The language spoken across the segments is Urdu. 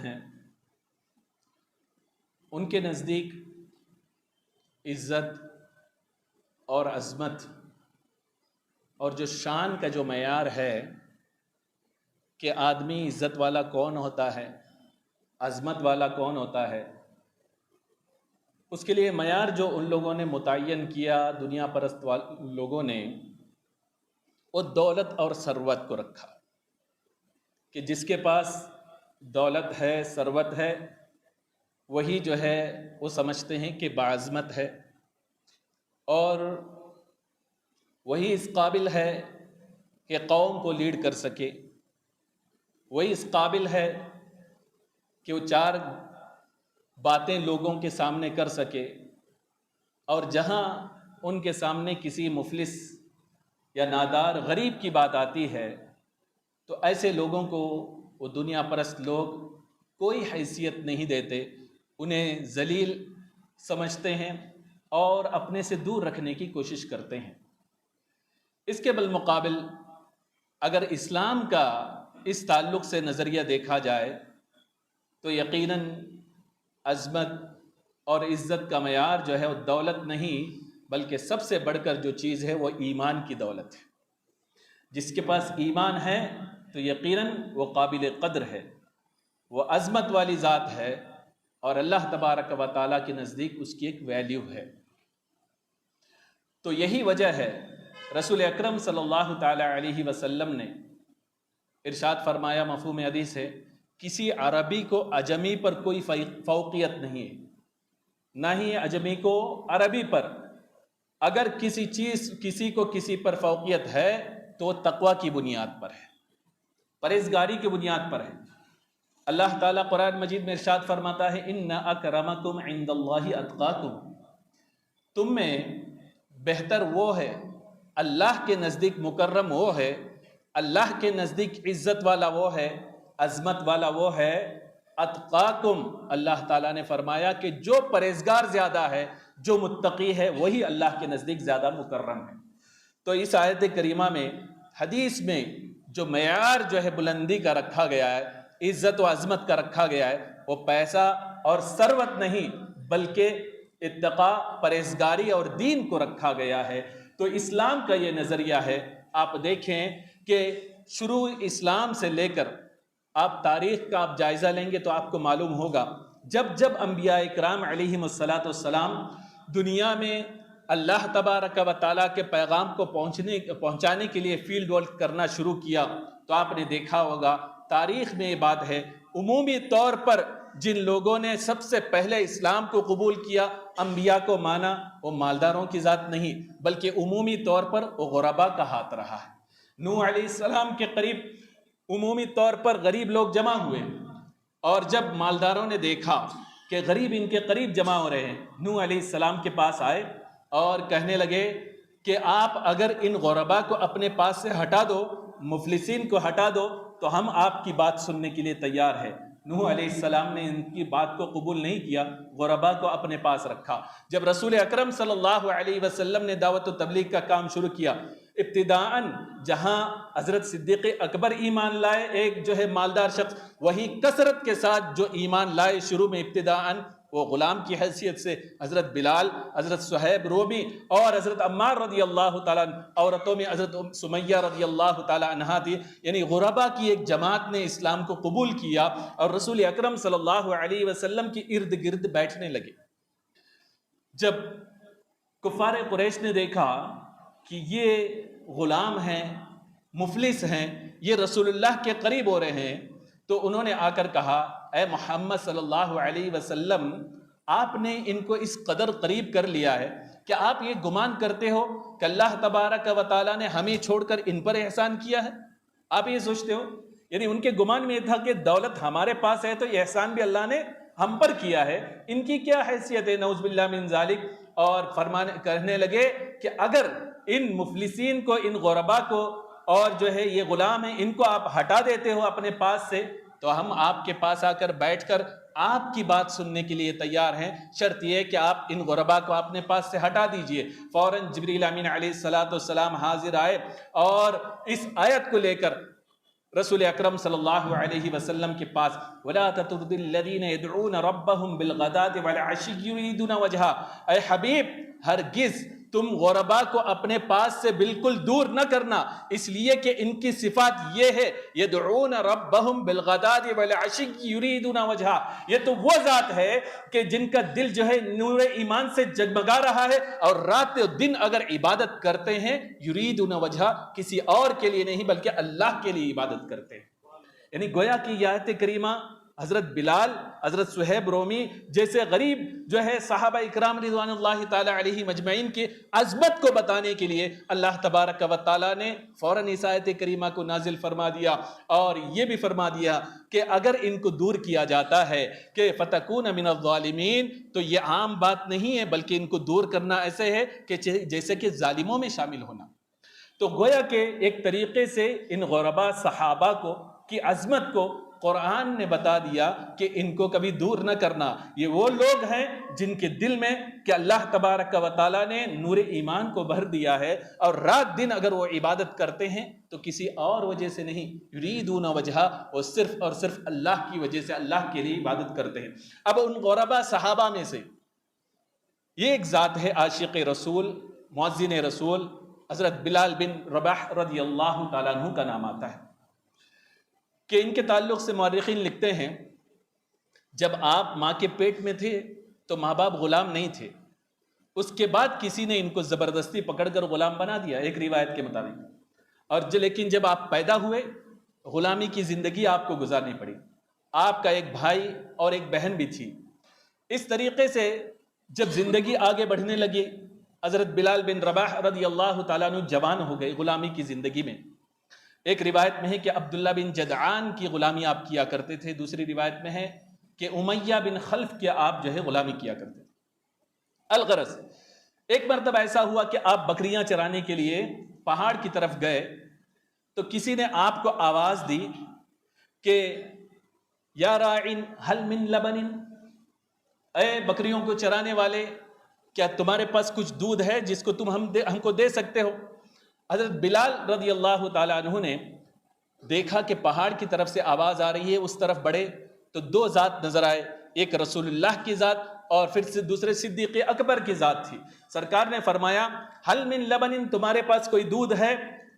ہیں ان کے نزدیک عزت اور عظمت اور جو شان کا جو معیار ہے کہ آدمی عزت والا کون ہوتا ہے، عظمت والا کون ہوتا ہے، اس کے لیے معیار جو ان لوگوں نے متعین کیا، دنیا پرست لوگوں نے، وہ دولت اور ثروت کو رکھا کہ جس کے پاس دولت ہے، ثروت ہے، وہی جو ہے وہ سمجھتے ہیں کہ باعظمت ہے، اور وہی اس قابل ہے کہ قوم کو لیڈ کر سکے، وہی اس قابل ہے کہ وہ چار باتیں لوگوں کے سامنے کر سکے، اور جہاں ان کے سامنے کسی مفلس یا نادار غریب کی بات آتی ہے تو ایسے لوگوں کو وہ دنیا پرست لوگ کوئی حیثیت نہیں دیتے، انہیں ذلیل سمجھتے ہیں اور اپنے سے دور رکھنے کی کوشش کرتے ہیں۔ اس کے بالمقابل اگر اسلام کا اس تعلق سے نظریہ دیکھا جائے تو یقیناً عظمت اور عزت کا معیار جو ہے وہ دولت نہیں، بلکہ سب سے بڑھ کر جو چیز ہے وہ ایمان کی دولت ہے۔ جس کے پاس ایمان ہے تو یقیناً وہ قابل قدر ہے، وہ عظمت والی ذات ہے، اور اللہ تبارک و تعالیٰ کے نزدیک اس کی ایک ویلیو ہے۔ تو یہی وجہ ہے رسول اکرم صلی اللہ تعالی علیہ وسلم نے ارشاد فرمایا، مفہوم حدیث ہے، کسی عربی کو عجمی پر کوئی فوقیت نہیں ہے، نہ ہی عجمی کو عربی پر۔ اگر کسی کو کسی پر فوقیت ہے تو وہ تقوی کی بنیاد پر ہے، پرہیزگاری کی بنیاد پر ہے۔ اللہ تعالیٰ قرآن مجید میں ارشاد فرماتا ہے، ان اکرمکم عند اللہ اتقاکم، تم میں بہتر وہ ہے، اللہ کے نزدیک مکرم وہ ہے، اللہ کے نزدیک عزت والا وہ ہے، عظمت والا وہ ہے، اتقاکم، اللہ تعالیٰ نے فرمایا کہ جو پرہیزگار زیادہ ہے، جو متقی ہے، وہی اللہ کے نزدیک زیادہ مکرم ہے۔ تو اس آیت کریمہ میں، حدیث میں جو معیار جو ہے بلندی کا رکھا گیا ہے، عزت و عظمت کا رکھا گیا ہے، وہ پیسہ اور ثروت نہیں بلکہ اتقاء، پرہیزگاری اور دین کو رکھا گیا ہے۔ تو اسلام کا یہ نظریہ ہے۔ آپ دیکھیں کہ شروع اسلام سے لے کر آپ تاریخ کا آپ جائزہ لیں گے تو آپ کو معلوم ہوگا، جب انبیاء اکرام علیہم السلام دنیا میں اللہ تبارک و تعالیٰ کے پیغام کو پہنچانے کے لیے فیلڈ ورک کرنا شروع کیا تو آپ نے دیکھا ہوگا تاریخ میں یہ بات ہے، عمومی طور پر جن لوگوں نے سب سے پہلے اسلام کو قبول کیا، انبیاء کو مانا، وہ مالداروں کی ذات نہیں بلکہ عمومی طور پر وہ غربا کا ہاتھ رہا ہے۔ نوح علیہ السلام کے قریب عمومی طور پر غریب لوگ جمع ہوئے، اور جب مالداروں نے دیکھا کہ غریب ان کے قریب جمع ہو رہے ہیں، نوح علیہ السلام کے پاس آئے اور کہنے لگے کہ آپ اگر ان غربا کو اپنے پاس سے ہٹا دو، مفلسین کو ہٹا دو، تو ہم آپ کی بات سننے کے لیے تیار ہے۔ نوح علیہ السلام نے ان کی بات کو قبول نہیں کیا، غربا کو اپنے پاس رکھا۔ جب رسول اکرم صلی اللہ علیہ وسلم نے دعوت و تبلیغ کا کام شروع کیا، ابتداءً جہاں حضرت صدیق اکبر ایمان لائے، ایک جو ہے مالدار شخص، وہی کثرت کے ساتھ جو ایمان لائے شروع میں ابتداءً وہ غلام کی حیثیت سے حضرت بلال، حضرت صہیب رومی اور حضرت عمار رضی اللہ تعالیٰ عنہ، عورتوں میں حضرت سمیہ رضی اللہ تعالیٰ عنہا تھی، یعنی غربا کی ایک جماعت نے اسلام کو قبول کیا اور رسول اکرم صلی اللہ علیہ وسلم کی ارد گرد بیٹھنے لگے۔ جب کفار قریش نے دیکھا کہ یہ غلام ہیں، مفلس ہیں، یہ رسول اللہ کے قریب ہو رہے ہیں، تو انہوں نے آ کر کہا، اے محمد صلی اللہ علیہ وسلم، آپ نے ان کو اس قدر قریب کر لیا ہے کہ آپ یہ گمان کرتے ہو کہ اللہ تبارک و تعالیٰ نے ہمیں چھوڑ کر ان پر احسان کیا ہے؟ آپ یہ سوچتے ہو؟ یعنی ان کے گمان میں یہ تھا کہ دولت ہمارے پاس ہے تو یہ احسان بھی اللہ نے ہم پر کیا ہے، ان کی کیا حیثیت ہے، نعوذ باللہ من ذالک۔ اور کہنے لگے کہ اگر ان مفلسین کو، ان غربا کو اور جو ہے یہ غلام ہیں، ان کو آپ ہٹا دیتے ہو اپنے پاس سے تو ہم آپ کے پاس آ کر بیٹھ کر آپ کی بات سننے کے لیے تیار ہیں، شرط یہ ہے کہ آپ ان غربا کو اپنے پاس سے ہٹا دیجئے۔ فوراً جبریل امین علیہ السلام حاضر آئے اور اس آیت کو لے کر رسول اکرم صلی اللہ علیہ وسلم کے پاس وَلَا تَطْرُدِ الَّذِينَ يَدْعُونَ رَبَّهُمْ بِالْغَدَاةِ وَالْعَشِيِّ يُرِيدُونَ وَجْهَهُ، اے حبیب ہرگز تم غربا کو اپنے پاس سے بالکل دور نہ کرنا، اس لیے کہ ان کی صفات یہ ہے یدعون ربہم بالغداۃ والعشی یریدون وجہہ، یہ تو وہ ذات ہے کہ جن کا دل جو ہے نور ایمان سے جگمگا رہا ہے، اور رات و دن اگر عبادت کرتے ہیں یریدون وجہہ، کسی اور کے لیے نہیں بلکہ اللہ کے لیے عبادت کرتے ہیں۔ یعنی گویا کہ یہ آیت کریمہ حضرت بلال، حضرت صہیب رومی جیسے غریب جو ہے صحابہ اکرام رضوان اللہ تعالی علیہ مجمعین کی عظمت کو بتانے کے لیے اللہ تبارک و تعالی نے فوراً اس آیت کریمہ کو نازل فرما دیا، اور یہ بھی فرما دیا کہ اگر ان کو دور کیا جاتا ہے کہ فتکون من الظالمین، تو یہ عام بات نہیں ہے بلکہ ان کو دور کرنا ایسے ہے کہ جیسے کہ ظالموں میں شامل ہونا۔ تو گویا کہ ایک طریقے سے ان غربا صحابہ کو کی عظمت کو قرآن نے بتا دیا کہ ان کو کبھی دور نہ کرنا۔ یہ وہ لوگ ہیں جن کے دل میں کہ اللہ تبارک و تعالیٰ نے نور ایمان کو بھر دیا ہے، اور رات دن اگر وہ عبادت کرتے ہیں تو کسی اور وجہ سے نہیں، یریدون وجہہ، وہ صرف اور صرف اللہ کی وجہ سے اللہ کے لیے عبادت کرتے ہیں۔ اب ان غربا صحابہ میں سے یہ ایک ذات ہے عاشق رسول، مؤذن رسول، حضرت بلال بن رباح رضی اللہ تعالیٰ عنہ کا نام آتا ہے کہ ان کے تعلق سے مورخین لکھتے ہیں جب آپ ماں کے پیٹ میں تھے تو ماں باپ غلام نہیں تھے، اس کے بعد کسی نے ان کو زبردستی پکڑ کر غلام بنا دیا ایک روایت کے مطابق، اور لیکن جب آپ پیدا ہوئے غلامی کی زندگی آپ کو گزارنی پڑی۔ آپ کا ایک بھائی اور ایک بہن بھی تھی۔ اس طریقے سے جب زندگی آگے بڑھنے لگی، حضرت بلال بن رباح رضی اللہ تعالیٰ عنہ جوان ہو گئے غلامی کی زندگی میں۔ ایک روایت میں ہے کہ عبداللہ بن جدعان کی غلامی آپ کیا کرتے تھے، دوسری روایت میں ہے کہ امیہ بن خلف کے آپ جو ہے غلامی کیا کرتے تھے۔ الغرض ایک مرتبہ ایسا ہوا کہ آپ بکریاں چرانے کے لیے پہاڑ کی طرف گئے تو کسی نے آپ کو آواز دی کہ یا راعن هل من لبن، اے بکریوں کو چرانے والے کیا تمہارے پاس کچھ دودھ ہے جس کو تم ہم کو دے سکتے ہو؟ حضرت بلال رضی اللہ تعالیٰ عنہ نے دیکھا کہ پہاڑ کی طرف سے آواز آ رہی ہے، اس طرف بڑھے تو دو ذات نظر آئے، ایک رسول اللہ کی ذات اور پھر سے دوسرے صدیق اکبر کی ذات تھی۔ سرکار نے فرمایا حل من لبن، تمہارے پاس کوئی دودھ ہے؟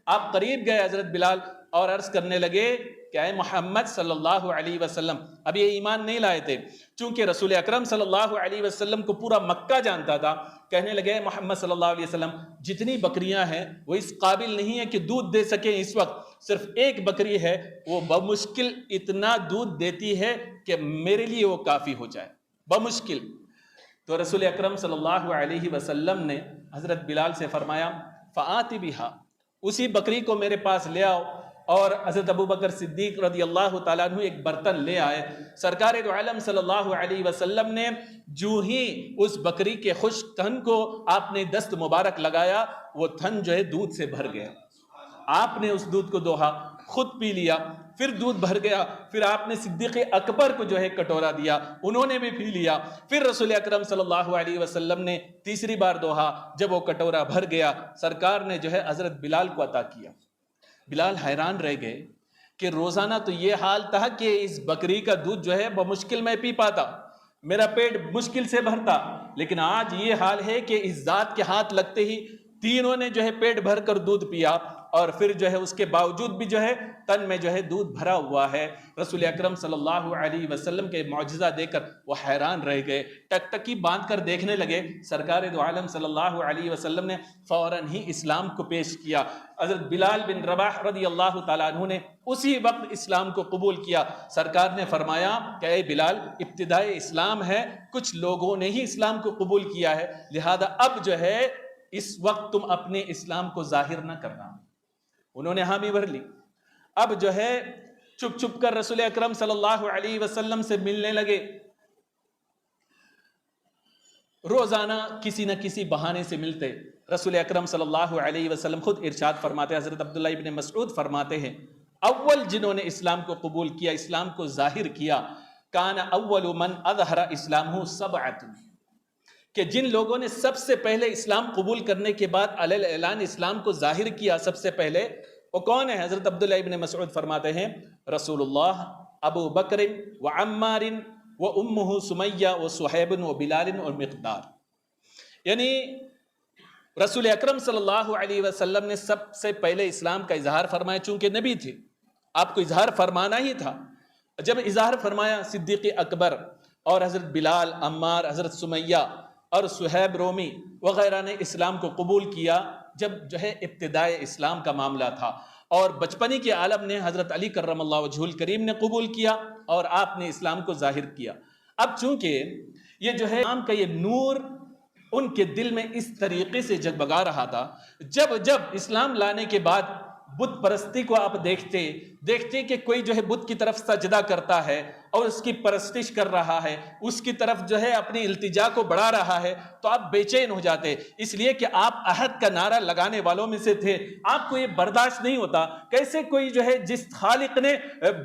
آپ قریب گئے حضرت بلال اور عرض کرنے لگے کہ اے محمد صلی اللہ علیہ وسلم، اب یہ ایمان نہیں لائے تھے، چونکہ رسول اکرم صلی اللہ علیہ وسلم کو پورا مکہ جانتا تھا۔ کہنے لگے محمد صلی اللہ علیہ وسلم، جتنی بکریاں ہیں وہ اس قابل نہیں ہے کہ دودھ دے سکیں، اس وقت صرف ایک بکری ہے، وہ بمشکل اتنا دودھ دیتی ہے کہ میرے لیے وہ کافی ہو جائے، بمشکل۔ تو رسول اکرم صلی اللہ علیہ وسلم نے حضرت بلال سے فرمایا فآت بہا، اسی بکری کو میرے پاس لے آؤ، اور حضرت ابوبکر صدیق رضی اللہ تعالیٰ عنہ ایک برتن لے آئے۔ سرکار دو عالم صلی اللہ علیہ وسلم نے جو ہی اس بکری کے خشک تھن کو آپ نے دست مبارک لگایا، وہ تھن جو ہے دودھ سے بھر گیا۔ آپ نے اس دودھ کو دوہا، خود پی لیا، پھر دودھ بھر گیا، پھر آپ نے صدیق اکبر کو جو ہے کٹورا دیا، انہوں نے بھی پی لیا، پھر رسول اکرم صلی اللہ علیہ وسلم نے تیسری بار دوہا، جب وہ کٹورا بھر گیا سرکار نے جو ہے حضرت بلال کو عطا کیا۔ بلال حیران رہ گئے کہ روزانہ تو یہ حال تھا کہ اس بکری کا دودھ جو ہے بمشکل میں پی پاتا، میرا پیٹ مشکل سے بھرتا، لیکن آج یہ حال ہے کہ اس ذات کے ہاتھ لگتے ہی تینوں نے جو ہے پیٹ بھر کر دودھ پیا، اور پھر جو ہے اس کے باوجود بھی جو ہے تن میں جو ہے دودھ بھرا ہوا ہے۔ رسول اکرم صلی اللہ علیہ وسلم کے معجزہ دیکھ کر وہ حیران رہ گئے، ٹکٹکی باندھ کر دیکھنے لگے۔ سرکار دو عالم صلی اللہ علیہ وسلم نے فوراً ہی اسلام کو پیش کیا۔ حضرت بلال بن رباح رضی اللہ تعالیٰ عنہ نے اسی وقت اسلام کو قبول کیا۔ سرکار نے فرمایا کہ اے بلال، ابتدائی اسلام ہے، کچھ لوگوں نے ہی اسلام کو قبول کیا ہے، لہذا اب جو ہے اس وقت تم اپنے اسلام کو ظاہر نہ کرنا۔ انہوں نے حامی بھر لی۔ اب جو ہے چھپ چھپ کر رسول اکرم صلی اللہ علیہ وسلم سے ملنے لگے، روزانہ کسی نہ کسی بہانے سے ملتے۔ رسول اکرم صلی اللہ علیہ وسلم خود ارشاد فرماتے، حضرت عبداللہ ابن مسعود فرماتے ہیں اول جنہوں نے اسلام کو قبول کیا، اسلام کو ظاہر کیا، کان اول من اظہر اسلامہ سبعۃ، کہ جن لوگوں نے سب سے پہلے اسلام قبول کرنے کے بعد علی الاعلان اسلام کو ظاہر کیا، سب سے پہلے وہ کون ہے؟ حضرت عبداللہ ابن مسعود فرماتے ہیں رسول اللہ ابو بکر و عمار و امہ سمیہ و صہیب و بلال اور مقدار. یعنی رسول اکرم صلی اللہ علیہ وسلم نے سب سے پہلے اسلام کا اظہار فرمایا. چونکہ نبی تھے آپ کو اظہار فرمانا ہی تھا. جب اظہار فرمایا صدیق اکبر اور حضرت بلال، عمار، حضرت سمیہ اور صہیب رومی وغیرہ نے اسلام کو قبول کیا. جب جو ہے ابتدائے اسلام کا معاملہ تھا اور بچپنی کے عالم نے حضرت علی کرم اللہ وجہہ الکریم نے قبول کیا اور آپ نے اسلام کو ظاہر کیا. اب چونکہ یہ جو ہے اسلام کا یہ نور ان کے دل میں اس طریقے سے جگبگا رہا تھا، جب اسلام لانے کے بعد بت پرستی کو آپ دیکھتے کہ کوئی جو ہے بت کی طرف سجدہ کرتا ہے اور اس کی پرستش کر رہا ہے، اس کی طرف جو ہے اپنی التجا کو بڑھا رہا ہے، تو آپ بے چین ہو جاتے. اس لیے کہ آپ عہد کا نعرہ لگانے والوں میں سے تھے. آپ کو یہ برداشت نہیں ہوتا کیسے کوئی جو ہے جس خالق نے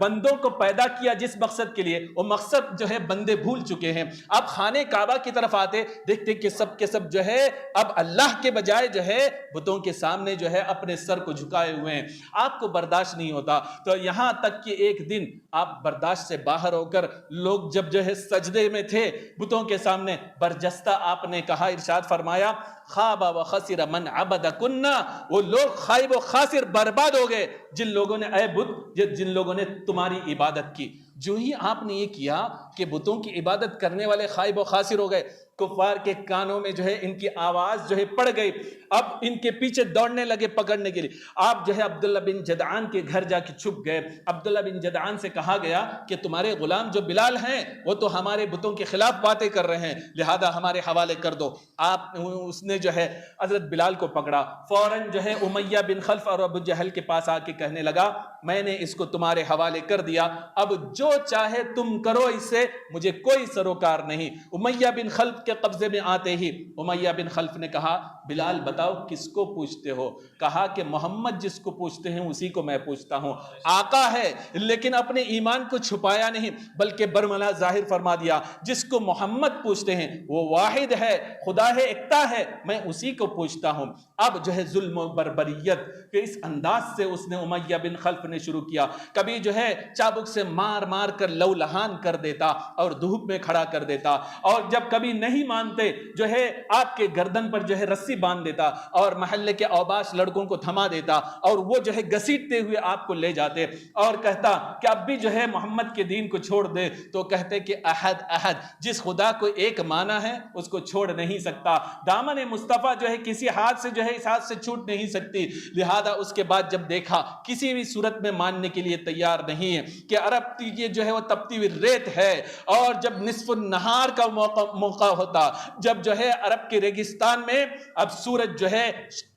بندوں کو پیدا کیا جس مقصد کے لیے، وہ مقصد جو ہے بندے بھول چکے ہیں. آپ خانہ کعبہ کی طرف آتے، دیکھتے کہ سب کے سب جو ہے اب اللہ کے بجائے جو ہے بتوں کے سامنے جو ہے اپنے سر کو جھکائے ہوئے ہیں. آپ کو برداشت نہیں ہوتا. تو یہاں تک کہ ایک دن آپ برداشت سے باہر ہو کر لوگ جب جو ہے سجدے میں تھے بتوں کے سامنے، برجستہ آپ نے کہا، ارشاد فرمایا خاب و خسر من عبد کننا، وہ لوگ خائب و خاسر برباد ہو گئے جن لوگوں نے اے بت جن لوگوں نے تمہاری عبادت کی. جو ہی آپ نے یہ کیا کہ بتوں کی عبادت کرنے والے خائب و خاسر ہو گئے، کفار کے کانوں میں جو ہے ان کی آواز جو ہے پڑ گئی. اب ان کے پیچھے دوڑنے لگے پکڑنے کے لیے. آپ جو ہے عبداللہ بن جدعان کے گھر جا کے چھپ گئے. عبداللہ بن جدعان سے کہا گیا کہ تمہارے غلام جو بلال ہیں وہ تو ہمارے بتوں کے خلاف باتیں کر رہے ہیں، لہذا ہمارے حوالے کر دو. اس نے جو ہے حضرت بلال کو پکڑا. فوراً جو ہے امیہ بن خلف اور ابو جہل کے پاس آ کے کہنے لگا میں نے اس کو تمہارے حوالے کر دیا، اب جو چاہے تم کرو، اس سے مجھے کوئی سروکار نہیں. امیہ بن خلف کے قبضے میں آتے ہی امیہ بن خلف نے کہا بلال بتاؤ کس کو پوچھتے ہو؟ کہا کہ محمد جس کو پوچھتے ہیں اسی کو میں پوچھتا ہوں. آقا ہے لیکن اپنے ایمان کو چھپایا نہیں بلکہ برملا ظاہر فرما دیا. جس کو محمد پوچھتے ہیں وہ واحد ہے، خدا ہے، ایکتا ہے، میں اسی کو پوچھتا ہوں. اب جو ہے ظلم و بربریت کہ اس انداز سے اس نے امیہ بن خلف نے شروع کیا. کبھی جو ہے چابک سے مار مار کر لو لہان کر دیتا اور دھوپ میں کھڑا کر دیتا، اور جب کبھی نہیں مانتے جو ہے آپ کے گردن پر جو ہے رسی باندھ دیتا اور محلے کے اوباش لڑکوں کو تھما دیتا اور وہ جو ہے گھسیٹتے ہوئے آپ کو لے جاتے اور کہتا کہ اب بھی جو ہے محمد کے دین کو چھوڑ دے. تو کہتے کہ احد احد، جس خدا کو ایک مانا ہے اس کو چھوڑ نہیں سکتا. دامن مصطفیٰ جو ہے کسی ہاتھ سے جو ہے اس ہاتھ سے چھوٹ نہیں سکتی. لہذا اس کے بعد جب دیکھا کسی بھی صورت میں ماننے کے لیے تیار نہیں ہے کہ عرب یہ جو ہے وہ تپتی ہوئی ریت ہے، اور جب نصف النہار کا موقع ہوتا، جب جو ہے عرب کے ریگستان میں اب سورج جو ہے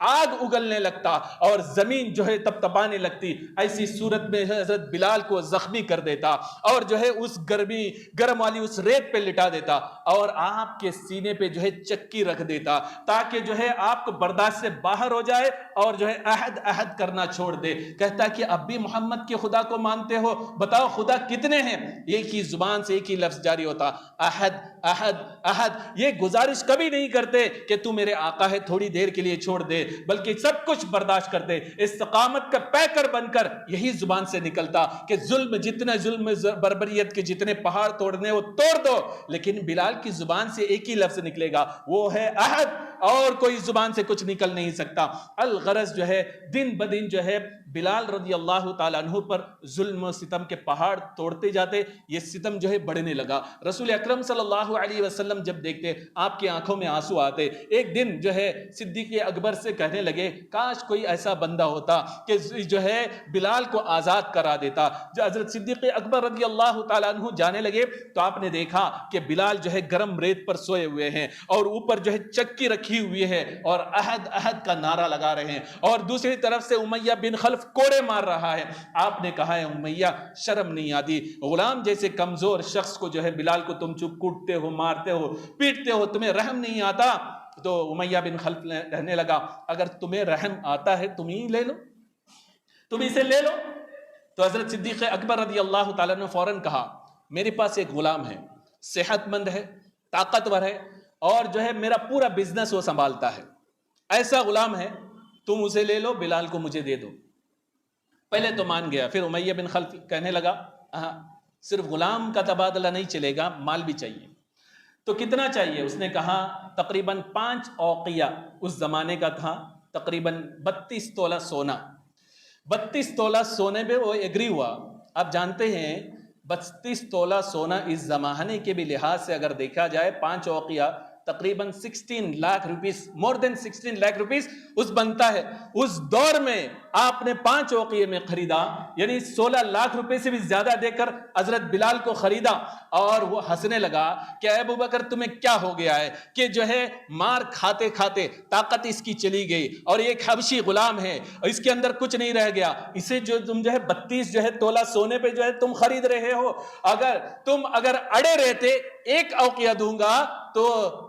آگ اگلنے لگتا اور زمین جو ہے تپتپانے لگتی، ایسی صورت میں حضرت بلال کو زخمی کر دیتا اور جو ہے اس گرم والی اس ریت پہ لٹا دیتا اور آپ کے سینے پہ جو ہے چکی رکھ دیتا تاکہ جو ہے آپ کو برداشت سے باہر ہو جائے اور جو ہے عہد عہد کرنا چھوڑ دے. کہتا کہ اب بھی محمد کے خدا کو مانتے ہو؟ بتاؤ خدا کتنے ہیں؟ ایک ہی زبان سے ایک ہی لفظ جاری ہوتا، احد احد احد. یہ گزارش کبھی نہیں کرتے کہ تو میرے آقا ہے تھوڑی دیر کے لیے چھوڑ دے، بلکہ سب کچھ برداشت کرتے. استقامت کا پیکر بن کر یہی زبان سے نکلتا کہ ظلم بربریت کے جتنے پہاڑ توڑنے وہ توڑ دو، لیکن بلال کی زبان سے ایک ہی لفظ نکلے گا، وہ ہے احد، اور کوئی زبان سے کچھ نکل نہیں سکتا. الغرض جو ہے دن بدن جو ہے بلال رضی اللہ تعالیٰ عنہ پر ظلم و ستم کے پہاڑ توڑتے جاتے. یہ ستم جو ہے بڑھنے لگا. رسول اکرم صلی اللہ علیہ وسلم جب دیکھتے آپ کی آنکھوں میں آنسو آتے. ایک دن جو ہے صدیق اکبر سے کہنے لگے کاش کوئی ایسا بندہ ہوتا کہ جو ہے بلال کو آزاد کرا دیتا. جو حضرت صدیق اکبر رضی اللہ تعالیٰ عنہ جانے لگے تو آپ نے دیکھا کہ بلال جو ہے گرم ریت پر سوئے ہوئے ہیں اور اوپر جو ہے چکی رکھی ہوئی ہے اور احد احد کا نعرہ لگا رہے ہیں، اور دوسری طرف سے امیہ بن خلف کوڑے مار رہا ہے. آپ نے کہا ہے امیہ شرم نہیں آتی؟ غلام جیسے کمزور شخص کو جو ہے بلال کو تم چپ کوٹتے ہو، مارتے ہو، پیٹتے ہو، تمہیں رحم نہیں آتا؟ تو امیہ بن خلف کہنے لگا اگر تمہیں رحم آتا ہے تم ہی لے لو، تم اسے لے لو. تو حضرت صدیق اکبر رضی اللہ تعالیٰ نے فوراً کہا میرے پاس ایک غلام ہے، صحت مند ہے، طاقتور ہے، اور جو ہے میرا پورا بزنس وہ سنبھالتا ہے. ایسا غلام ہے، تم اسے لے لو، بلال کو مجھے دے دو. پہلے تو مان گیا، پھر امیہ بن خلف کہنے لگا صرف غلام کا تبادلہ نہیں چلے گا، مال بھی چاہیے. تو کتنا چاہیے؟ اس نے کہا تقریباً 5 اوقیہ اس زمانے کا تھا، تقریباً 32 تولہ سونا. 32 تولہ سونے پہ وہ ایگری ہوا. آپ جانتے ہیں 32 تولہ سونا اس زمانے کے بھی لحاظ سے اگر دیکھا جائے 5 اوقیہ تقریباً 16 لاکھ روپیز، مور دین 16 لاکھ روپیز اس بنتا ہے. اس دور میں آپ نے 5 اوقیے میں خریدا، یعنی 16 لاکھ روپے سے بھی زیادہ دے کر حضرت بلال کو خریدا. اور وہ ہنسنے لگا کہ اے ابو بکر تمہیں کیا ہو گیا ہے کہ جو ہے مار کھاتے کھاتے طاقت اس کی چلی گئی، اور ایک حبشی غلام ہے اس کے اندر کچھ نہیں رہ گیا، اسے جو تم جو ہے 32 جو ہے تولہ سونے پہ جو ہے تم خرید رہے ہو. اگر اڑے رہتے 1 اوقیہ دوں گا تو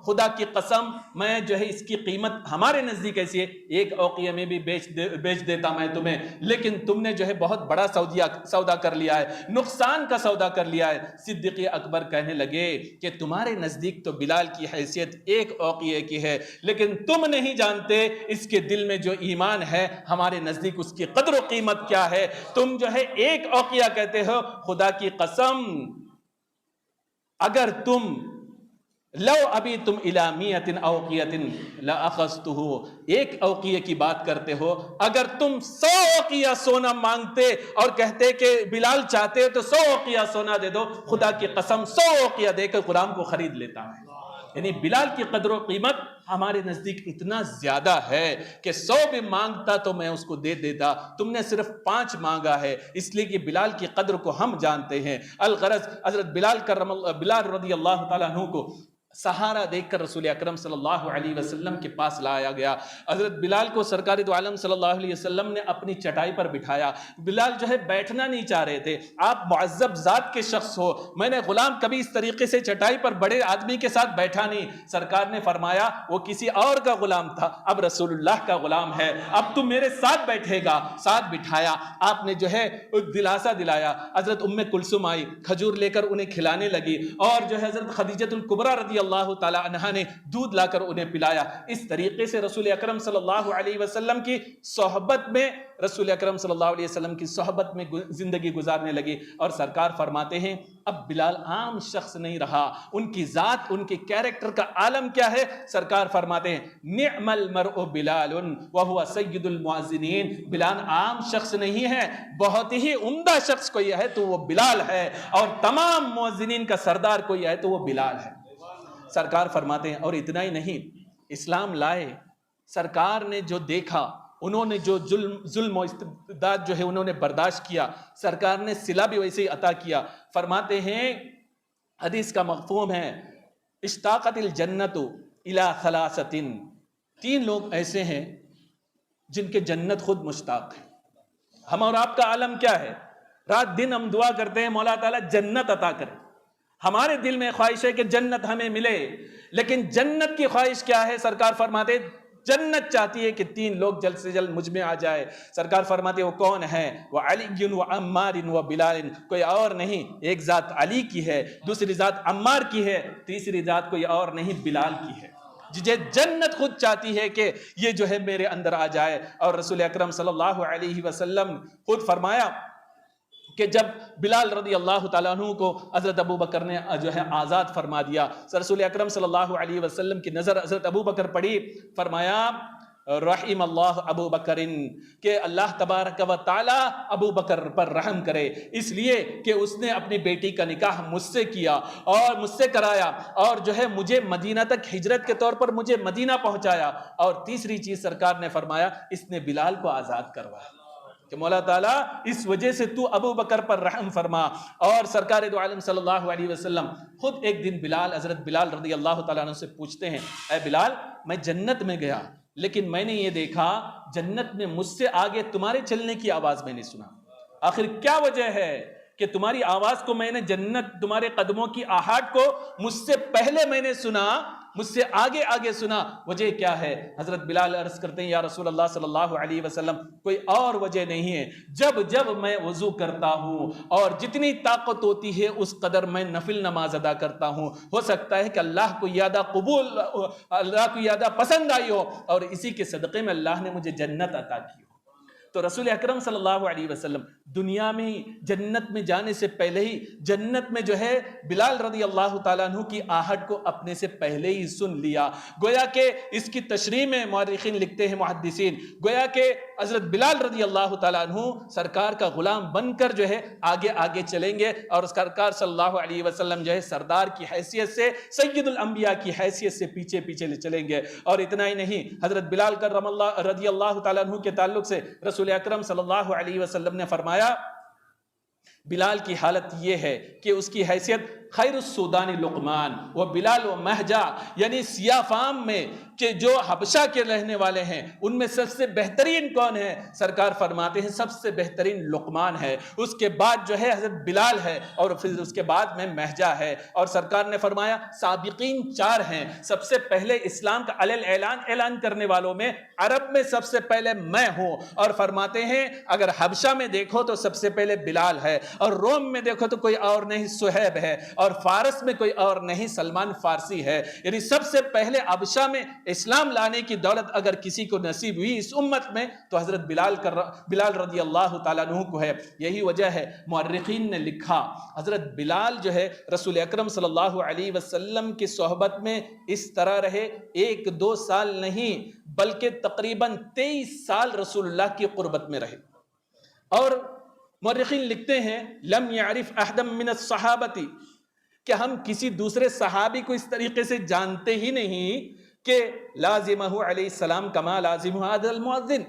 خدا کی قسم میں جو ہے اس کی قیمت ہمارے نزدیک ایسی ہے 1 اوقیہ میں بھی بیچ دیتا میں تمہیں، لیکن تم نے جو ہے بہت بڑا سودا کر لیا ہے، نقصان کا سودا کر لیا ہے. صدیق اکبر کہنے لگے کہ تمہارے نزدیک تو بلال کی حیثیت 1 اوقیہ کی ہے، لیکن تم نہیں جانتے اس کے دل میں جو ایمان ہے ہمارے نزدیک اس کی قدر و قیمت کیا ہے. تم جو ہے 1 اوقیہ کہتے ہو، خدا کی قسم اگر تم لو ابھی تم الامیت اوقیت لاخذتہ 1 اوقیہ کی بات کرتے ہو، اگر تم 100 اوقیہ سونا مانگتے اور کہتے کہ بلال چاہتے ہو تو 100 اوقیہ سونا دے دو، خدا کی قسم 100 اوقیہ دے کر غلام کو خرید لیتا ہے. یعنی بلال کی قدر و قیمت ہمارے نزدیک اتنا زیادہ ہے کہ 100 بھی مانگتا تو میں اس کو دے دیتا، تم نے صرف 5 مانگا ہے، اس لیے کہ بلال کی قدر کو ہم جانتے ہیں. الغرض حضرت بلال رضی اللہ تعالیٰ عنہ کو سہارا دیکھ کر رسول اکرم صلی اللہ علیہ وسلم کے پاس لایا گیا. حضرت بلال کو سرکار دو عالم صلی اللہ علیہ وسلم نے اپنی چٹائی پر بٹھایا. بلال جو ہے بیٹھنا نہیں چاہ رہے تھے. آپ معذب ذات کے شخص ہو، میں نے غلام کبھی اس طریقے سے چٹائی پر بڑے آدمی کے ساتھ بیٹھا نہیں. سرکار نے فرمایا وہ کسی اور کا غلام تھا، اب رسول اللہ کا غلام ہے، اب تم میرے ساتھ بیٹھے گا. ساتھ بٹھایا، آپ نے جو ہے دلاسا دلایا. حضرت ام کلثوم آئی، کھجور لے کر انہیں کھلانے لگی، اور جو ہے حضرت خدیجہ الکبریٰ رضی اللہ تعالی عنہا نے دودھ لا کر انہیں پلایا. اس طریقے سے رسول اکرم صلی اللہ علیہ وسلم کی صحبت میں زندگی گزارنے لگی. اور سرکار فرماتے ہیں اب بلال عام شخص نہیں رہا، ان کی ذات، ان کے کیریکٹر کا عالم کیا ہے. سرکار فرماتے ہیں نعم المرء بلال وهو سید المؤذنین. بلال عام شخص نہیں ہے، بہت ہی عمدہ شخص کوئی ہے تو وہ بلال ہے، اور تمام مؤذنین کا سردار کوئی ہے تو وہ بلال ہے. سرکار فرماتے ہیں اور اتنا ہی نہیں، اسلام لائے، سرکار نے جو دیکھا، انہوں نے جو ظلم و استبداد جو ہے انہوں نے برداشت کیا، سرکار نے صلہ بھی ویسے ہی عطا کیا. فرماتے ہیں حدیث کا مفہوم ہے اشتاقت الجنت الی ثلاثۃ، 3 لوگ ایسے ہیں جن کے جنت خود مشتاق ہے. ہم اور آپ کا عالم کیا ہے؟ رات دن ہم دعا کرتے ہیں مولا تعالیٰ جنت عطا کرے، ہمارے دل میں خواہش ہے کہ جنت ہمیں ملے، لیکن جنت کی خواہش کیا ہے؟ سرکار فرماتے جنت چاہتی ہے کہ 3 لوگ جلد سے جلد مجھ میں آ جائے. سرکار فرماتے وہ کون ہیں؟ وہ علی و عمار و بلال. کوئی اور نہیں، ایک ذات علی کی ہے، دوسری ذات عمار کی ہے، تیسری ذات کوئی اور نہیں بلال کی ہے. جسے جنت خود چاہتی ہے کہ یہ جو ہے میرے اندر آ جائے. اور رسول اکرم صلی اللہ علیہ وسلم خود فرمایا کہ جب بلال رضی اللہ تعالیٰ عنہ کو حضرت ابو بکر نے جو ہے آزاد فرما دیا، رسول اکرم صلی اللہ علیہ وسلم کی نظر حضرت ابو بکر پڑی. فرمایا رحم اللہ ابو بکر، کہ اللہ تبارک و تعالی ابو بکر پر رحم کرے، اس لیے کہ اس نے اپنی بیٹی کا نکاح مجھ سے کیا اور مجھ سے کرایا، اور جو ہے مجھے مدینہ تک ہجرت کے طور پر مجھے مدینہ پہنچایا. اور تیسری چیز سرکار نے فرمایا اس نے بلال کو آزاد کروایا کہ مولا تعالیٰ اس وجہ سے تو ابو بکر پر رحم فرما. اور سرکار دو عالم صلی اللہ علیہ وسلم خود ایک دن حضرت بلال رضی اللہ تعالیٰ عنہ سے پوچھتے ہیں اے بلال، میں جنت میں گیا لیکن میں نے یہ دیکھا جنت میں مجھ سے آگے تمہارے چلنے کی آواز میں نے سنا، آخر کیا وجہ ہے کہ تمہاری آواز کو میں نے جنت، تمہارے قدموں کی آہٹ کو مجھ سے پہلے میں نے سنا، مجھ سے آگے آگے سنا، وجہ کیا ہے؟ حضرت بلال عرض کرتے ہیں یا رسول اللہ صلی اللہ علیہ وسلم کوئی اور وجہ نہیں ہے، جب میں وضو کرتا ہوں اور جتنی طاقت ہوتی ہے اس قدر میں نفل نماز ادا کرتا ہوں، ہو سکتا ہے کہ اللہ کو زیادہ پسند آئی ہو اور اسی کے صدقے میں اللہ نے مجھے جنت عطا کی ہو. تو رسول اکرم صلی اللہ علیہ وسلم دنیا میں جنت میں جانے سے پہلے ہی جنت میں جو ہے بلال رضی اللہ تعالیٰ عنہ کی آہٹ کو اپنے سے پہلے ہی سن لیا. گویا کہ اس کی تشریح میں مورخین لکھتے ہیں، محدثین، گویا کہ حضرت بلال رضی اللہ تعالیٰ عنہ سرکار کا غلام بن کر جو ہے آگے آگے چلیں گے، اور سرکار صلی اللہ علیہ وسلم جو ہے سردار کی حیثیت سے، سید الانبیاء کی حیثیت سے پیچھے پیچھے چلیں گے. اور اتنا ہی نہیں، حضرت بلال کرم اللہ رضی اللہ تعالیٰ عنہ کے تعلق سے رسول اکرم صلی اللہ علیہ وسلم نے فرمایا بلال کی حالت یہ ہے کہ اس کی حیثیت خیر السودان لقمان و بلال و مہجا، یعنی سیاہ فام میں کہ جو حبشہ کے رہنے والے ہیں ان میں سب سے بہترین کون ہے؟ سرکار فرماتے ہیں سب سے بہترین لقمان ہے، اس کے بعد جو ہے حضرت بلال ہے، اور پھر اس کے بعد میں مہجا ہے. اور سرکار نے فرمایا سابقین 4 ہیں، سب سے پہلے اسلام کا اعلان کرنے والوں میں عرب میں سب سے پہلے میں ہوں. اور فرماتے ہیں اگر حبشہ میں دیکھو تو سب سے پہلے بلال ہے، اور روم میں دیکھو تو کوئی اور نہیں سہیب ہے، اور فارس میں کوئی اور نہیں سلمان فارسی ہے. یعنی سب سے پہلے حبشہ میں اسلام لانے کی دولت اگر کسی کو نصیب ہوئی اس امت میں تو حضرت بلال رضی اللہ تعالیٰ عنہ کو ہے. یہی وجہ ہے مورخین نے لکھا حضرت بلال جو ہے رسول اکرم صلی اللہ علیہ وسلم کی صحبت میں اس طرح رہے، 1-2 سال نہیں بلکہ تقریباً 23 سال رسول اللہ کی قربت میں رہے. اور مورخین لکھتے ہیں لم يعرف احد من الصحابہ کہ ہم کسی دوسرے صحابی کو اس طریقے سے جانتے ہی نہیں کہ لازمہ علیہ السلام کما لازمہ هذا المؤذن،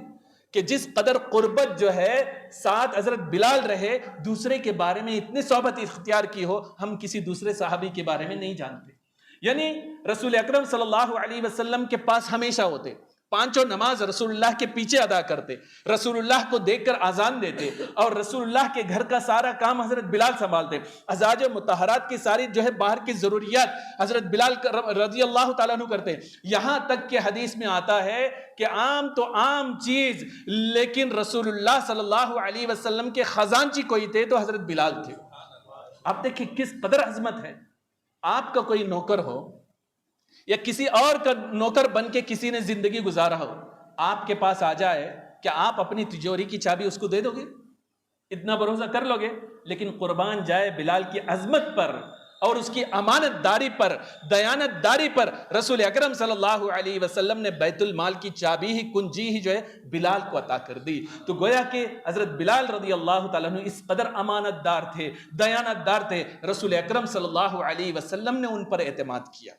کہ جس قدر قربت جو ہے ساتھ حضرت بلال رہے، دوسرے کے بارے میں اتنی صحبت اختیار کی ہو، ہم کسی دوسرے صحابی کے بارے میں نہیں جانتے. یعنی رسول اکرم صلی اللہ علیہ وسلم کے پاس ہمیشہ ہوتے، 5 نماز رسول اللہ کے پیچھے ادا کرتے، رسول اللہ کو دیکھ کر اذان دیتے، اور رسول اللہ کے گھر کا سارا کام حضرت بلال سنبھالتے. ازواج مطہرات کی ساری جو ہے باہر کی ضروریات حضرت بلال رضی اللہ تعالیٰ عنہ کرتے. یہاں تک کہ حدیث میں آتا ہے کہ عام تو عام چیز، لیکن رسول اللہ صلی اللہ علیہ وسلم کے خزانچی کوئی تھے تو حضرت بلال تھے. آپ دیکھیں کس قدر عظمت ہے. آپ کا کوئی نوکر ہو یا کسی اور کا نوکر بن کے کسی نے زندگی گزارا ہو، آپ کے پاس آ جائے کہ آپ اپنی تجوری کی چابی اس کو دے دو گے؟ اتنا بھروسہ کر لو گے؟ لیکن قربان جائے بلال کی عظمت پر اور اس کی امانت داری پر، دیانت داری پر رسول اکرم صلی اللہ علیہ وسلم نے بیت المال کی چابی ہی، کنجی ہی جو ہے بلال کو عطا کر دی. تو گویا کہ حضرت بلال رضی اللہ تعالیٰ عنہ اس قدر امانت دار تھے، دیانت دار تھے، رسول اکرم صلی اللہ علیہ وسلم نے ان پر اعتماد کیا.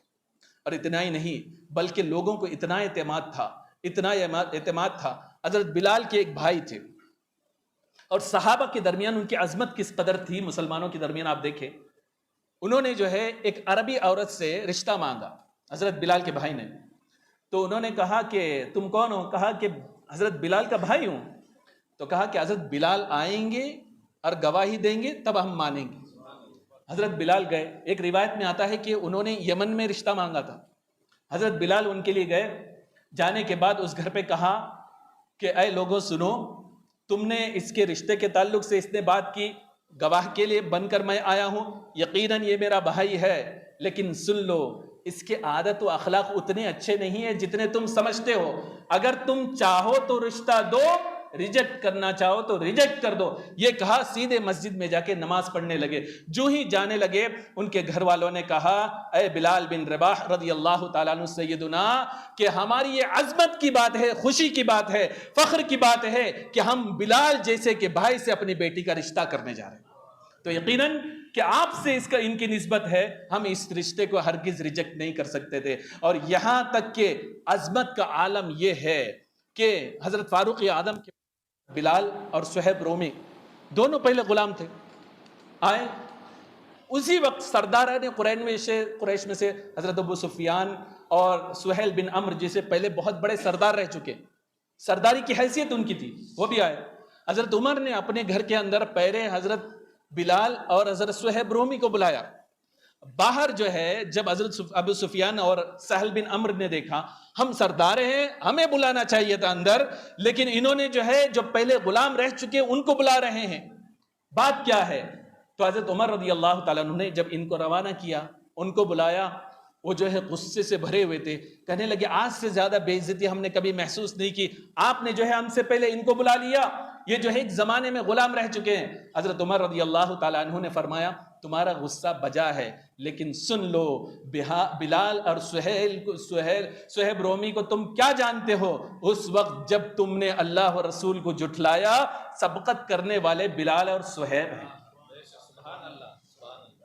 اور اتنا ہی نہیں بلکہ لوگوں کو اتنا اعتماد تھا. حضرت بلال کے ایک بھائی تھے، اور صحابہ کے درمیان ان کی عظمت کس قدر تھی، مسلمانوں کے درمیان آپ دیکھیں، انہوں نے جو ہے ایک عربی عورت سے رشتہ مانگا حضرت بلال کے بھائی نے. تو انہوں نے کہا کہ تم کون ہو؟ کہا کہ حضرت بلال کا بھائی ہوں. تو کہا کہ حضرت بلال آئیں گے اور گواہی دیں گے تب ہم مانیں گے. حضرت بلال گئے. ایک روایت میں آتا ہے کہ انہوں نے یمن میں رشتہ مانگا تھا. حضرت بلال ان کے لیے گئے. جانے کے بعد اس گھر پہ کہا کہ اے لوگوں سنو، تم نے اس کے رشتے کے تعلق سے اس نے بات کی، گواہ کے لیے بن کر میں آیا ہوں، یقیناً یہ میرا بھائی ہے، لیکن سن لو اس کے عادت و اخلاق اتنے اچھے نہیں ہیں جتنے تم سمجھتے ہو. اگر تم چاہو تو رشتہ دو، ریجیکٹ کرنا چاہو تو ریجیکٹ کر دو. یہ کہا سیدھے مسجد میں جا کے نماز پڑھنے لگے. جو ہی جانے لگے ان کے گھر والوں نے کہا اے بلال بن رباح رضی اللہ تعالیٰ عنہ سیدنا، کہ ہماری یہ عظمت کی بات ہے، خوشی کی بات ہے، فخر کی بات ہے کہ ہم بلال جیسے کہ بھائی سے اپنی بیٹی کا رشتہ کرنے جا رہے ہیں. تو یقیناً کہ آپ سے ان کی نسبت ہے، ہم اس رشتے کو ہرگز ریجیکٹ نہیں کر سکتے تھے. اور یہاں تک کہ عظمت کا عالم یہ ہے کہ حضرت فاروق اعظم کے بلال اور سہیب رومی دونوں پہلے غلام تھے. آئے اسی وقت سرداران قریش میں سے حضرت ابو سفیان اور سہیل بن عمر جیسے پہلے بہت بڑے سردار رہ چکے، سرداری کی حیثیت ان کی تھی، وہ بھی آئے. حضرت عمر نے اپنے گھر کے اندر پہلے حضرت بلال اور حضرت سہیب رومی کو بلایا. باہر جو ہے جب حضرت ابو سفیان اور سہل بن عمر نے دیکھا ہم سردار ہیں، ہمیں بلانا چاہیے تھا اندر، لیکن انہوں نے جو ہے جو پہلے غلام رہ چکے ان کو بلا رہے ہیں، بات کیا ہے؟ تو حضرت عمر رضی اللہ تعالیٰ عنہ نے جب ان کو روانہ کیا، ان کو بلایا، وہ جو ہے غصے سے بھرے ہوئے تھے، کہنے لگے آج سے زیادہ بے عزتی ہم نے کبھی محسوس نہیں کی، آپ نے جو ہے ہم سے پہلے ان کو بلا لیا، یہ جو ہے ایک زمانے میں غلام رہ چکے ہیں۔ حضرت عمر رضی اللہ تعالیٰ عنہ نے فرمایا تمہارا غصہ بجا ہے، لیکن سن لو بلال اور سہیب رومی کو تم کیا جانتے ہو؟ اس وقت جب تم نے اللہ و رسول کو جھٹلایا، سبقت کرنے والے بلال اور سہیب ہیں۔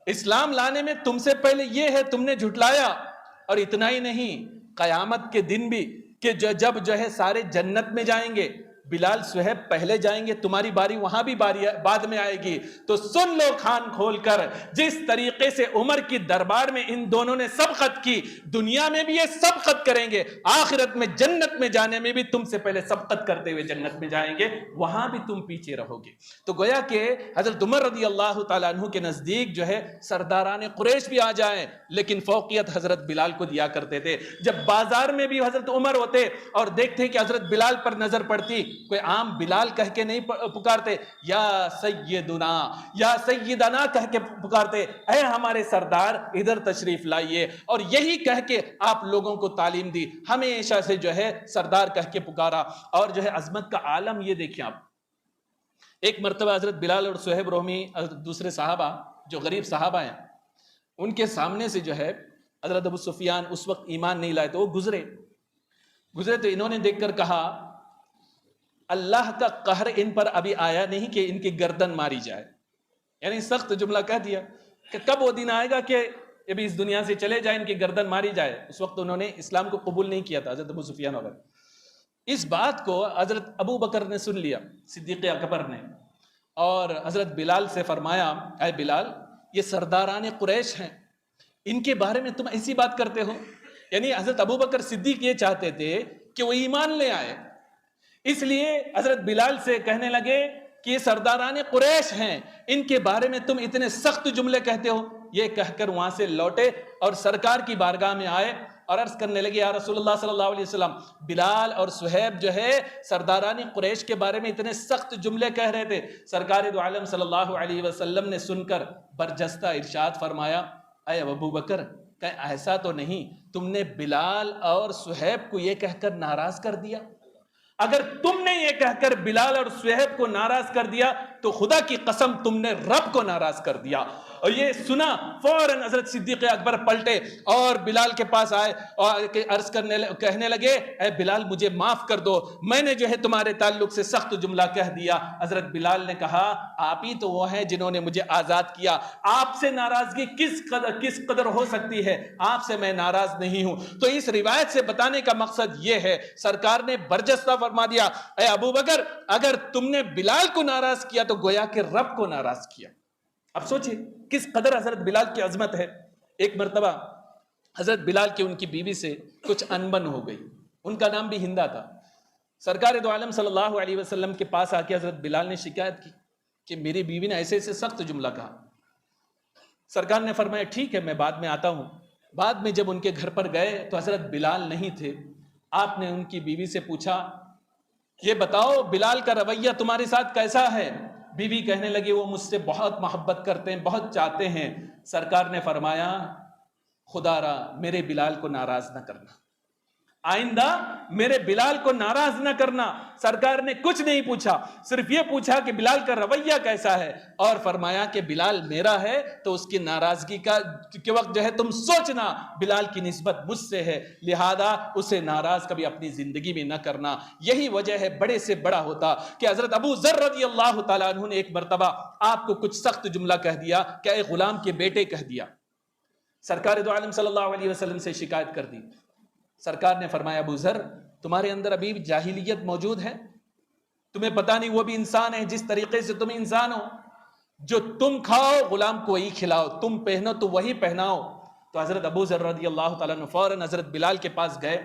اسلام لانے میں تم سے پہلے یہ ہے، تم نے جھٹلایا۔ اور اتنا ہی نہیں، قیامت کے دن بھی کہ جب جو ہے سارے جنت میں جائیں گے، بلال سہیب پہلے جائیں گے، تمہاری باری وہاں بھی بعد میں آئے گی، تو سن لو کان کھول کر، جس طریقے سے عمر کی دربار میں ان دونوں نے سبقت کی، دنیا میں بھی یہ سبقت کریں گے، آخرت میں جنت میں جانے میں بھی تم سے پہلے سبقت کرتے ہوئے جنت میں جائیں گے، وہاں بھی تم پیچھے رہو گے۔ تو گویا کہ حضرت عمر رضی اللہ تعالیٰ عنہ کے نزدیک جو ہے سرداران قریش بھی آ جائیں، لیکن فوقیت حضرت بلال کو دیا کرتے تھے۔ جب بازار میں بھی حضرت عمر ہوتے اور دیکھتے کہ حضرت بلال پر نظر پڑتی، کوئی عام بلال کہہ کے نہیں پکارتے، یا سیدنا یا سیدنا کہہ کے پکارتے، اے ہمارے سردار ادھر تشریف لائیے، اور یہی کہہ کے آپ لوگوں کو تعلیم دی، ہمیشہ سے جو ہے سردار کہہ کے پکارا۔ اور جو ہے عظمت کا عالم یہ دیکھیں آپ، ایک مرتبہ حضرت بلال اور سہیب رومی دوسرے صحابہ جو غریب صحابہ ہیں، ان کے سامنے سے جو ہے حضرت ابو سفیان اس وقت ایمان نہیں لائے، تو وہ گزرے تو انہوں نے دیکھ کر کہا اللہ کا قہر ان پر ابھی آیا نہیں کہ ان کی گردن ماری جائے، یعنی سخت جملہ کہہ دیا کہ کب وہ دن آئے گا کہ ابھی اس دنیا سے چلے جائیں، ان کی گردن ماری جائے۔ اس وقت انہوں نے اسلام کو قبول نہیں کیا تھا حضرت ابو سفیان وغیرہ۔ اس بات کو حضرت ابو بکر نے سن لیا، صدیق اکبر نے، اور حضرت بلال سے فرمایا اے بلال، یہ سرداران قریش ہیں، ان کے بارے میں تم ایسی بات کرتے ہو؟ یعنی حضرت ابو بکر صدیق یہ چاہتے تھے کہ وہ ایمان لے آئے، اس لیے حضرت بلال سے کہنے لگے کہ یہ سرداران قریش ہیں، ان کے بارے میں تم اتنے سخت جملے کہتے ہو۔ یہ کہہ کر وہاں سے لوٹے اور سرکار کی بارگاہ میں آئے اور عرض کرنے لگے یا رسول اللہ صلی اللہ علیہ وسلم، بلال اور سہیب جو ہے سرداران قریش کے بارے میں اتنے سخت جملے کہہ رہے تھے۔ سرکار دو عالم صلی اللہ علیہ وسلم نے سن کر برجستہ ارشاد فرمایا اے ابو بکر، کہ ایسا تو نہیں تم نے بلال اور سہیب کو یہ کہہ کر ناراض کر دیا؟ اگر تم نے یہ کہہ کر بلال اور سہیب کو ناراض کر دیا تو خدا کی قسم تم نے رب کو ناراض کر دیا۔ اور یہ سنا فوراً حضرت صدیق اکبر پلٹے اور بلال کے پاس آئے اور کہنے لگے اے بلال مجھے معاف کر دو، میں نے جو ہے تمہارے تعلق سے سخت جملہ کہہ دیا۔ حضرت بلال نے کہا آپ ہی تو وہ ہیں جنہوں نے مجھے آزاد کیا، آپ سے ناراضگی کس قدر ہو سکتی ہے؟ آپ سے میں ناراض نہیں ہوں۔ تو اس روایت سے بتانے کا مقصد یہ ہے، سرکار نے برجستہ فرما دیا اے ابو بکر، اگر تم نے بلال کو ناراض کیا تو گویا کہ رب کو ناراض کیا۔ اب سوچئے کس قدر حضرت بلال کی عظمت ہے۔ ایک مرتبہ حضرت بلال کی ان کی بیوی سے کچھ انبن ہو گئی، ان کا نام بھی ہندا تھا۔ سرکار دو عالم صلی اللہ علیہ وسلم کے پاس آ کے حضرت بلال نے شکایت کی کہ میری بیوی نے ایسے ایسے سخت جملہ کہا۔ سرکار نے فرمایا ٹھیک ہے میں بعد میں آتا ہوں۔ بعد میں جب ان کے گھر پر گئے تو حضرت بلال نہیں تھے۔ آپ نے ان کی بیوی سے پوچھا یہ بتاؤ بلال کا رویہ تمہارے ساتھ کیسا ہے؟ بیوی کہنے لگی وہ مجھ سے بہت محبت کرتے ہیں، بہت چاہتے ہیں۔ سرکار نے فرمایا خدا را میرے بلال کو ناراض نہ کرنا، آئندہ میرے بلال کو ناراض نہ کرنا۔ سرکار نے کچھ نہیں پوچھا، صرف یہ پوچھا کہ بلال کا رویہ کیسا ہے، اور فرمایا کہ بلال میرا ہے تو اس کی ناراضگی کے وقت جو ہے تم سوچنا بلال کی نسبت مجھ سے ہے، لہذا اسے ناراض کبھی اپنی زندگی میں نہ کرنا۔ یہی وجہ ہے بڑے سے بڑا ہوتا کہ حضرت ابو ذر رضی اللہ تعالیٰ عنہ نے ایک مرتبہ آپ کو کچھ سخت جملہ کہہ دیا کہ اے غلام کے بیٹے کہہ دیا۔ سرکار دو عالم صلی اللہ علیہ وسلم سے شکایت کر دی۔ سرکار نے فرمایا ابو ذر تمہارے اندر ابھی جاہلیت موجود ہے، تمہیں پتہ نہیں وہ بھی انسان ہے جس طریقے سے تم انسان ہو، جو تم کھاؤ غلام کو وہی کھلاؤ، تم پہنو تو وہی پہناؤ۔ تو حضرت ابو ذر رضی اللہ تعالیٰ عنہ فوراً حضرت بلال کے پاس گئے،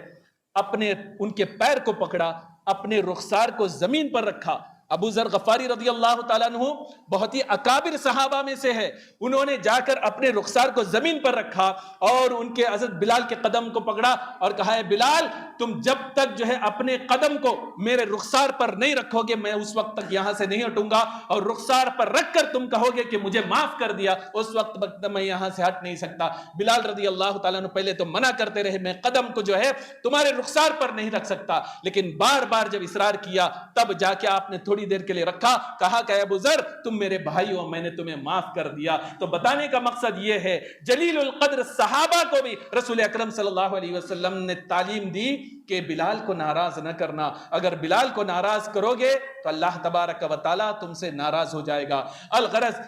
ان کے پیر کو پکڑا، اپنے رخسار کو زمین پر رکھا۔ ابو ذر غفاری رضی اللہ تعالیٰ عنہ بہت ہی اکابر صحابہ میں سے ہے، انہوں نے جا کر اپنے رخسار کو زمین پر رکھا اور ان کے حضرت بلال کے قدم کو پکڑا اور کہا ہے بلال تم جب تک جو ہے اپنے قدم کو میرے رخسار پر نہیں رکھو گے میں اس وقت تک یہاں سے نہیں ہٹوں گا، اور رخسار پر رکھ کر تم کہو گے کہ مجھے معاف کر دیا، اس وقت تک میں یہاں سے ہٹ نہیں سکتا۔ بلال رضی اللہ تعالیٰ عنہ پہلے تو منع کرتے رہے، میں قدم کو جو ہے تمہارے رخسار پر نہیں رکھ سکتا، لیکن بار بار جب اصرار کیا تب جا کے آپ نے تھوڑی دیر کے لیے رکھا، کہا کہ ابو ذر تم میرے بھائی ہو، میں نے تمہیں معاف کر دیا۔ تو بتانے کا مقصد یہ ہے جلیل القدر صحابہ کو بھی رسول اکرم صلی اللہ علیہ وسلم نے تعلیم دی کہ بلال کو ناراض نہ کرنا، اگر بلال کو ناراض کرو گے تو اللہ تبارک و تعالیٰ تم سے ناراض ہو جائے گا۔ الغرض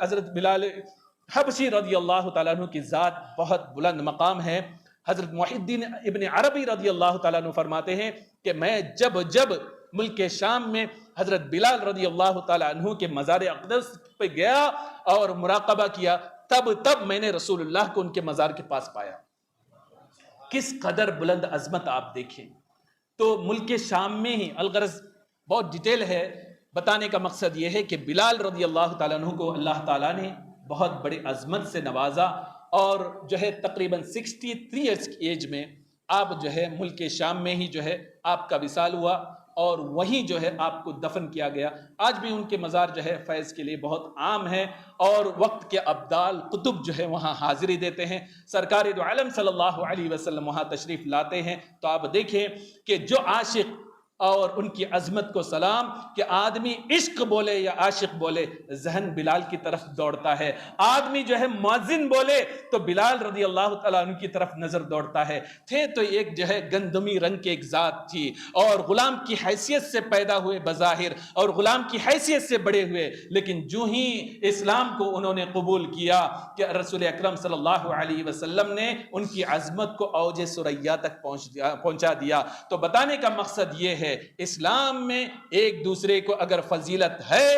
حضرت بلال حبشی رضی اللہ تعالیٰ عنہ کی ذات بہت بلند مقام ہے۔ حضرت محی الدین ابن عربی رضی اللہ تعالیٰ عنہ فرماتے ہیں کہ میں جب ملک شام میں حضرت بلال رضی اللہ تعالیٰ عنہ کے مزار اقدس پہ گیا اور مراقبہ کیا، تب میں نے رسول اللہ کو ان کے مزار کے پاس پایا۔ کس قدر بلند عظمت آپ دیکھیں۔ تو ملک شام میں ہی، الغرض بہت ڈیٹیل ہے، بتانے کا مقصد یہ ہے کہ بلال رضی اللہ تعالیٰ عنہ کو اللہ تعالیٰ نے بہت بڑی عظمت سے نوازا، اور جو ہے تقریباً 63 ایئرز کی ایج میں آپ جو ہے ملک شام میں ہی جو ہے آپ کا وصال ہوا، اور وہیں جو ہے آپ کو دفن کیا گیا۔ آج بھی ان کے مزار جو ہے فیض کے لیے بہت عام ہے، اور وقت کے ابدال قطب جو ہے وہاں حاضری دیتے ہیں۔ سرکار دو عالم صلی اللہ علیہ وسلم وہاں تشریف لاتے ہیں، تو آپ دیکھیں کہ جو عاشق اور ان کی عظمت کو سلام، کہ آدمی عشق بولے یا عاشق بولے ذہن بلال کی طرف دوڑتا ہے، آدمی جو ہے مؤذن بولے تو بلال رضی اللہ تعالیٰ عنہ کی طرف نظر دوڑتا ہے۔ تھے تو ایک جو ہے گندمی رنگ کی ایک ذات تھی، اور غلام کی حیثیت سے پیدا ہوئے بظاہر، اور غلام کی حیثیت سے بڑے ہوئے، لیکن جو ہی اسلام کو انہوں نے قبول کیا کہ رسول اکرم صلی اللہ علیہ وسلم نے ان کی عظمت کو اوج ثریا تک پہنچا دیا۔ تو بتانے کا مقصد یہ ہے اسلام میں ایک دوسرے کو اگر فضیلت ہے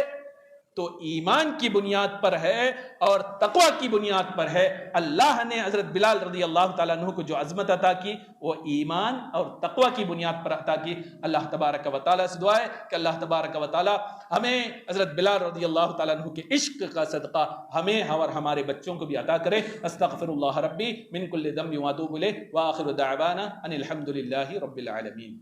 تو ایمان کی بنیاد پر ہے اور تقوی کی بنیاد پر ہے۔ اللہ نے حضرت بلال رضی اللہ تعالیٰ عنہ کو جو عظمت عطا کی وہ ایمان اور تقوی کی بنیاد پر عطا کی۔ اللہ تبارک و تعالیٰ سے دعا ہے کہ اللہ تبارک و تعالیٰ ہمیں حضرت بلال رضی اللہ تعالیٰ عنہ کے عشق کا صدقہ ہمیں اور ہمارے بچوں کو بھی عطا کرے۔ استغفر اللہ ربی من کل ذنب واتوب الیہ، وآخر دعوانا ان الحمد للہ رب العالمین۔